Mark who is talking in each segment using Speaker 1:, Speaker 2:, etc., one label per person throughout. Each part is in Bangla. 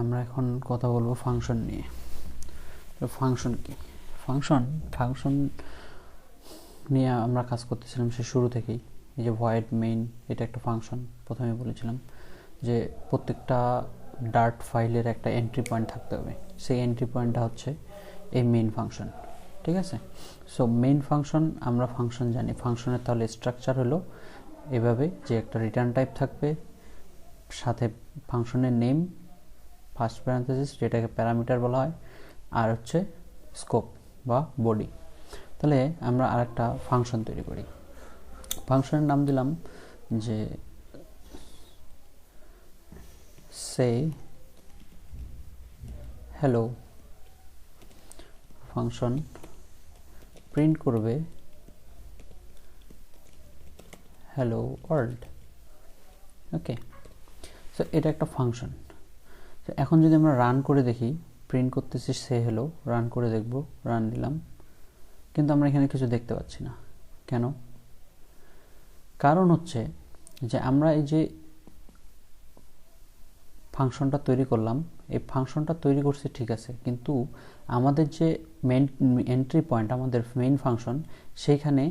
Speaker 1: আমরা এখন কথা বলবো ফাংশন নিয়ে। তো ফাংশন কি? ফাংশন নিয়ে আমরা কাজ করতেছিলাম সে শুরু থেকেই। এই যে ভয়েড মেইন, এটা একটা ফাংশন। প্রথমে বলেছিলাম যে প্রত্যেকটা ডার্ট ফাইলের একটা এন্ট্রি পয়েন্ট থাকতে হবে, সেই এন্ট্রি পয়েন্টটা হচ্ছে এই মেইন ফাংশন। ঠিক আছে, সো মেইন ফাংশন, আমরা ফাংশন জানি। ফাংশনের তাহলে স্ট্রাকচার হলো এভাবে যে একটা রিটার্ন টাইপ থাকবে, সাথে ফাংশনের নেম, ফার্স্ট প্যারান্থেসিস যেটাকে প্যারামিটার বলা হয়, আর হচ্ছে স্কোপ বা বডি। তাহলে আমরা আরেকটা ফাংশন তৈরি করি। ফাংশনের নাম দিলাম যে সে হ্যালো। ফাংশন প্রিন্ট করবে হ্যালো ওয়ার্ল্ড। ওকে, সো এটা একটা ফাংশন। এখন যদি আমরা রান করে দেখি, প্রিন্ট করতেছি সে হ্যালো, রান করে দেখব, রান দিলাম, কিন্তু আমরা এখানে কিছু দেখতে পাচ্ছি না। কেন? কারণ হচ্ছে যে আমরা এই যে ফাংশনটা তৈরি করলাম, এই ফাংশনটা তৈরি করছি ঠিক আছে, কিন্তু আমাদের যে মেইন এন্ট্রি পয়েন্ট, আমাদের মেইন ফাংশন, সেইখানে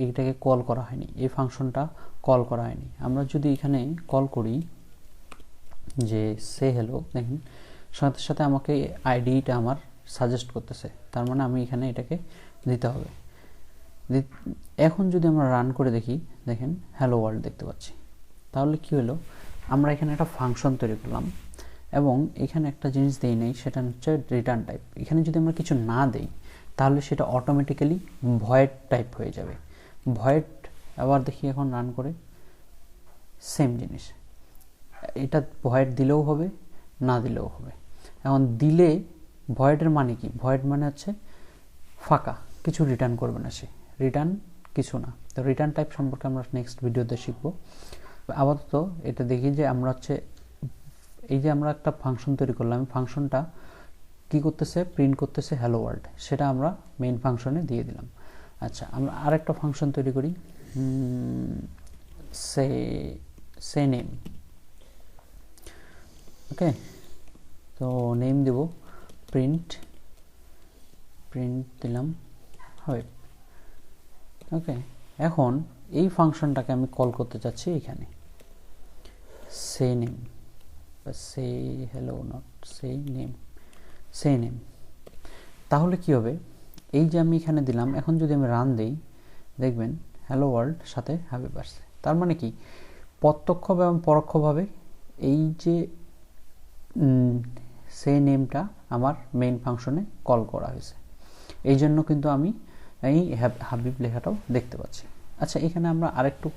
Speaker 1: এইটাকে কল করা হয়নি, এই ফাংশনটা কল করা হয়নি। আমরা যদি এখানে কল করি যে সে হ্যালো, দেখেন সাথে সাথে আমাকে আইডিটা আমার সাজেস্ট করতেছে, তার মানে আমি এখানে এটাকে দিতে হবে। এখন যদি আমরা রান করে দেখি, দেখেন হ্যালো ওয়ার্ল্ড দেখতে পাচ্ছি। তাহলে কি হলো, আমরা এখানে একটা ফাংশন তৈরি করলাম এবং এখানে একটা জিনিস দেই নাই, সেটা হচ্ছে রিটার্ন টাইপ। এখানে যদি আমরা কিছু না দেই তাহলে সেটা অটোমেটিক্যালি ভয়েড টাইপ হয়ে যাবে। ভয়েড, আবার দেখি এখন রান করে, সেম জিনিস। এটা ভয়েড দিলেও হবে, না দিলেও হবে। এখন দিলে ভয়েডের মানে কি? ভয়েড মানে হচ্ছে ফাঁকা, কিছু রিটার্ন করবে না, সে রিটার্ন কিছু না। তো রিটার্ন টাইপ সম্পর্কে আমরা নেক্সট ভিডিওতে শিখব। আপাতত এটা দেখি যে আমরা হচ্ছে এই যে আমরা একটা ফাংশন তৈরি করলাম, ফাংশনটা কি করতেছে? প্রিন্ট করতেছে হ্যালো ওয়ার্ল্ড, সেটা আমরা মেইন ফাংশনে দিয়ে দিলাম। আচ্ছা, আমরা আরেকটা ফাংশন তৈরি করি, সে নেম। ওকে, তো নেম দেব, প্রিন্ট দিলাম হবে। ওকে, এখন এই ফাংশনটাকে আমি কল করতে চাচ্ছি এখানে, say name, say hello, not say name, say name. তাহলে কি হবে, এই যে আমি এখানে দিলাম, এখন যদি আমি রান দেই, দেখবেন হ্যালো ওয়ার্ল্ড সাথে হ্যাপি বার্থডে। তার মানে কি, প্রত্যক্ষ এবং পরোক্ষভাবে এই যে সে নেমটা আমার মেইন ফাংশনে কল করা হয়েছে, এই জন্য কিন্তু আমি এই হাবিব লেখাটাও দেখতে পাচ্ছি। আচ্ছা, এখানে আমরা আরেকটু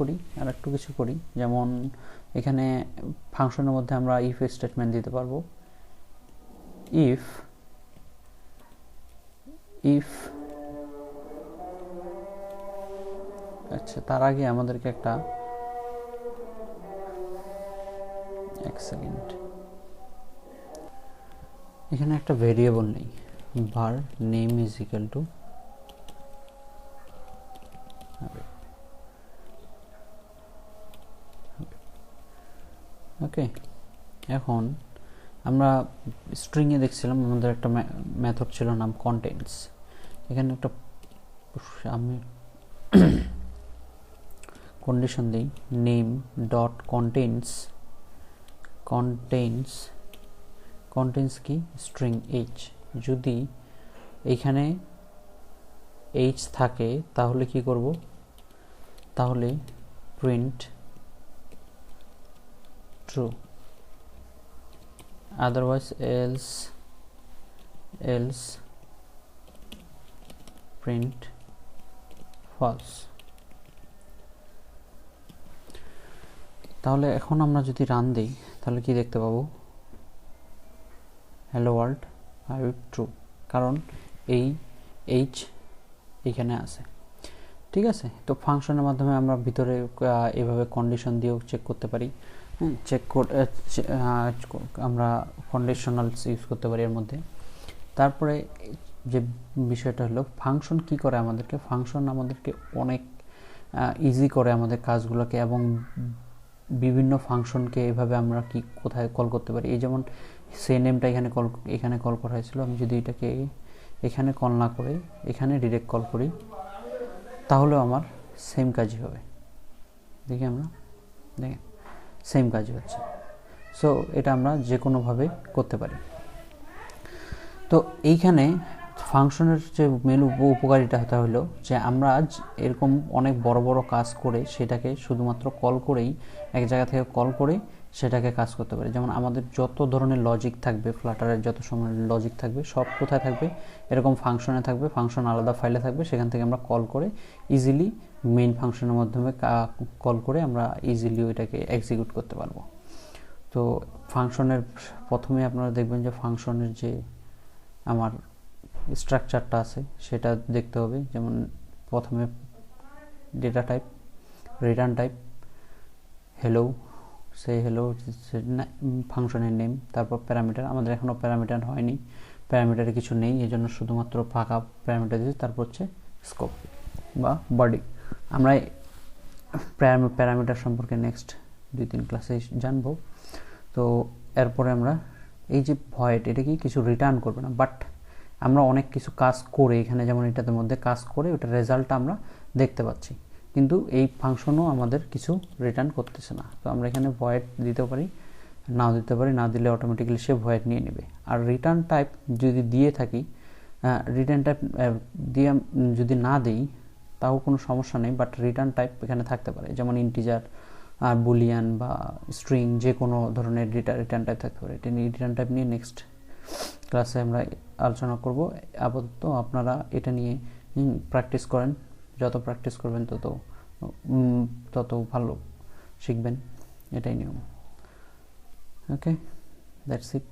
Speaker 1: কিছু করি, যেমন এখানে ফাংশনের মধ্যে আমরা ইফ স্টেটমেন্ট দিতে পারবো। ইফ আচ্ছা, তার আগে আমাদেরকে একটা এক সেকেন্ড, এখানে একটা ভেরিয়েবল নেই, var name is equal to ওকে। এখন আমরা স্ট্রিংয়ে দেখছিলাম আমাদের একটা মেথড ছিল নাম কন্টেন্টস। এখানে একটা আমি কন্ডিশন দিই, নেম ডট কন্টেন্টস কি? String h। যদি এইখানে h থাকে তাহলে কি করব? তাহলে print true, otherwise else print false। তাহলে এখন আমরা যদি রান দেই তাহলে কি দেখতে পাবো? হ্যালো ওয়ার্ল্ড আর ট্রু, কারণ এই h এখানে আছে। ঠিক আছে, তো ফাংশনের মাধ্যমে আমরা ভিতরে এভাবে কন্ডিশন দিয়েও চেক করতে পারি। আমরা কন্ডিশনালস ইউজ করতে পারি এর মধ্যে। তারপরে যে বিষয়টা হলো ফাংশন কি করে আমাদেরকে, ফাংশন আমাদেরকে অনেক ইজি করে আমাদের কাজগুলোকে, এবং বিভিন্ন ফাংশনকে এভাবে আমরা কি কোথায় কল করতে পারি। এই যেমন সে নেমটা এখানে কল করা হয়েছিল, আমি যদি এটাকে এখানে কল না করে এখানে ডিরেক্ট কল করি তাহলেও আমার সেম কাজই হবে। দেখি আমরা দেখেন সেম কাজই হচ্ছে। সো এটা আমরা যে কোনোভাবে করতে পারি। তো এইখানে ফাংশনের যে মেন উপকারিতা হলো যে আমরা এরকম অনেক বড় বড় কাজ করে সেটাকে শুধুমাত্র কল করেই এক জায়গা থেকে কল করে সেটাকে কাজ করতে পারি। যেমন আমাদের যত ধরনের লজিক থাকবে, ফ্লাটারের যত সময় লজিক থাকবে সব কোথায় থাকবে, এরকম ফাংশনে থাকবে। ফাংশন আলাদা ফাইলে থাকবে, সেখান থেকে আমরা কল করে ইজিলি মেইন ফাংশনের মাধ্যমে কল করে আমরা ইজিলি ওইটাকে এক্সিকিউট করতে পারবো। তো ফাংশনের প্রথমে আপনারা দেখবেন যে ফাংশনের যে আমার স্ট্রাকচারটা আছে সেটা দেখতে হবে। যেমন প্রথমে data type, return type, hello, সেই হ্যালো ফাংশনের নেম, তারপর প্যারামিটার। আমাদের এখনও প্যারামিটার হয়নি, প্যারামিটারে কিছু নেই, এই জন্য শুধুমাত্র ফাঁকা প্যারামিটার দিয়েছি। তারপর হচ্ছে স্কোপ বা বডি। আমরা প্যারামিটার সম্পর্কে নেক্সট 2-3 ক্লাসে জানবো। তো এরপরে আমরা এই যে ভয়েড, এটা কি কিছু রিটার্ন করবে না, বাট আমরা অনেক কিছু কাজ করে এখানে যেমন এটার মধ্যে কাজ করে ওটার রেজাল্টটা আমরা দেখতে পাচ্ছি, কিন্তু এই ফাংশনও আমাদের কিছু রিটার্ন করতেছে না। তো আমরা এখানে ভয়েড দিতে পারি, নাও দিতে পারি, না দিলে অটোমেটিক্যালি সে ভয়েড নিয়ে নেবে। আর রিটার্ন টাইপ যদি দিয়ে থাকি, রিটার্ন টাইপ দিয়ে যদি না দিই তাও কোনো সমস্যা নেই, বাট রিটার্ন টাইপ এখানে থাকতে পারে। যেমন ইন্টিজার আর বুলিয়ান বা স্ট্রিং, যে কোনো ধরনের রিটার্ন টাইপ থাকতে পারে। রিটার্ন টাইপ নিয়ে নেক্সট ক্লাসে আমরা আলোচনা করব। আপাতত আপনারা এটা নিয়ে প্র্যাকটিস করেন, যত প্র্যাকটিস করবেন তত ভালো শিখবেন, এটাই নিয়ম। ওকে, দ্যাটস ইট।